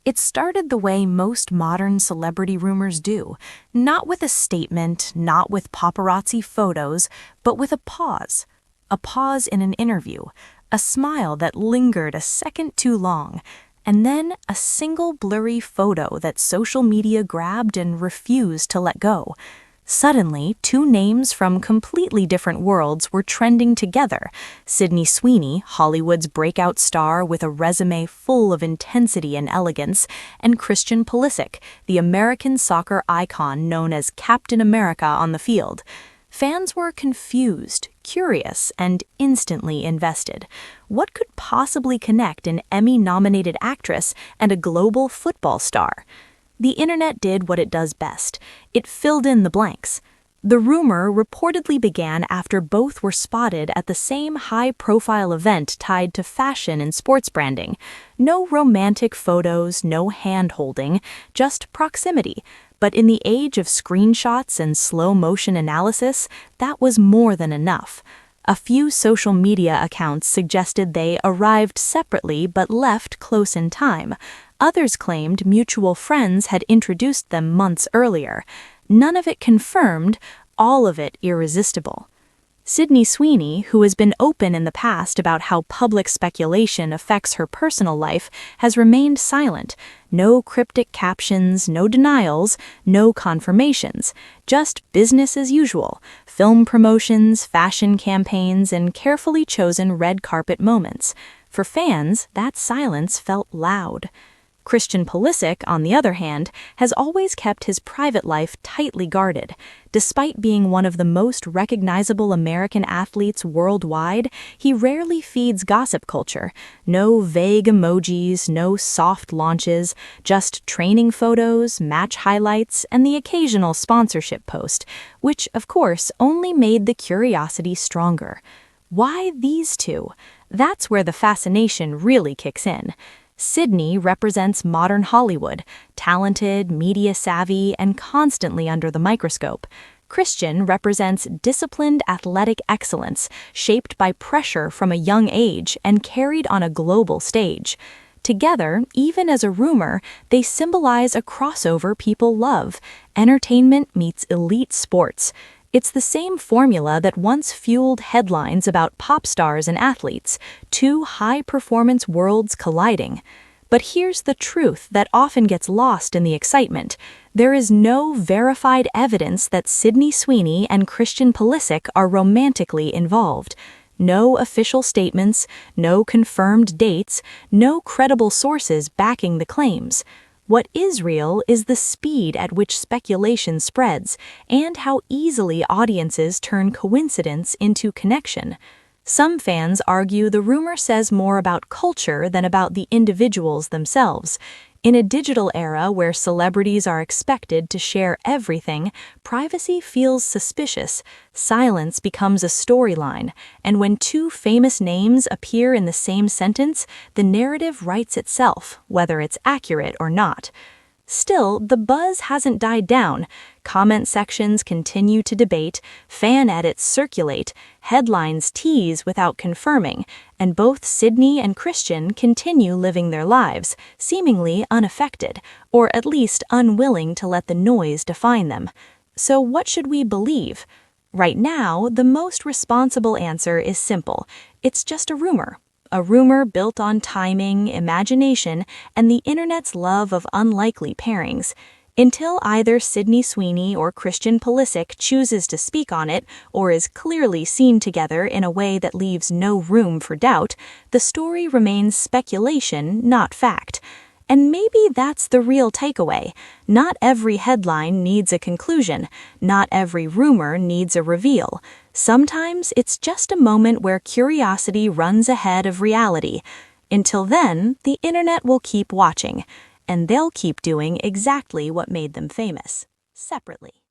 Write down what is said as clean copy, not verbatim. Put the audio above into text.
It started the way most modern celebrity rumors do, not with a statement, not with paparazzi photos, but with a pause. A pause in an interview, a smile that lingered a second too long, and then a single blurry photo that social media grabbed and refused to let go. Suddenly, two names from completely different worlds were trending together. Sydney Sweeney, Hollywood's breakout star with a resume full of intensity and elegance, and Christian Pulisic, the American soccer icon known as Captain America on the field. Fans were confused, curious, and instantly invested. What could possibly connect an Emmy-nominated actress and a global football star? The internet did what it does best. It filled in the blanks. The rumor reportedly began after both were spotted at the same high-profile event tied to fashion and sports branding. No romantic photos, no hand-holding, just proximity. But in the age of screenshots and slow-motion analysis, that was more than enough. A few social media accounts suggested they arrived separately but left close in time. Others claimed mutual friends had introduced them months earlier. None of it confirmed, all of it irresistible. Sydney Sweeney, who has been open in the past about how public speculation affects her personal life, has remained silent. No cryptic captions, no denials, no confirmations. Just business as usual. Film promotions, fashion campaigns, and carefully chosen red carpet moments. For fans, that silence felt loud. Christian Pulisic, on the other hand, has always kept his private life tightly guarded. Despite being one of the most recognizable American athletes worldwide, he rarely feeds gossip culture. No vague emojis, no soft launches, just training photos, match highlights, and the occasional sponsorship post, which, of course, only made the curiosity stronger. Why these two? That's where the fascination really kicks in. Sydney represents modern Hollywood, talented, media-savvy, and constantly under the microscope. Christian represents disciplined athletic excellence, shaped by pressure from a young age and carried on a global stage. Together, even as a rumor, they symbolize a crossover people love. Entertainment meets elite sports. It's the same formula that once fueled headlines about pop stars and athletes, two high-performance worlds colliding. But here's the truth that often gets lost in the excitement. There is no verified evidence that Sydney Sweeney and Christian Pulisic are romantically involved. No official statements, no confirmed dates, no credible sources backing the claims. What is real is the speed at which speculation spreads and how easily audiences turn coincidence into connection. Some fans argue the rumor says more about culture than about the individuals themselves. In a digital era where celebrities are expected to share everything, privacy feels suspicious. Silence becomes a storyline, and when two famous names appear in the same sentence, the narrative writes itself, whether it's accurate or not. Still, the buzz hasn't died down. Comment sections continue to debate, fan edits circulate, headlines tease without confirming, and both Sydney and Christian continue living their lives, seemingly unaffected, or at least unwilling to let the noise define them. So what should we believe? Right now, the most responsible answer is simple. It's just a rumor. A rumor built on timing, imagination, and the internet's love of unlikely pairings. Until either Sydney Sweeney or Christian Pulisic chooses to speak on it or is clearly seen together in a way that leaves no room for doubt, the story remains speculation, not fact. And maybe that's the real takeaway. Not every headline needs a conclusion. Not every rumor needs a reveal. Sometimes it's just a moment where curiosity runs ahead of reality. Until then, the internet will keep watching, and they'll keep doing exactly what made them famous, separately.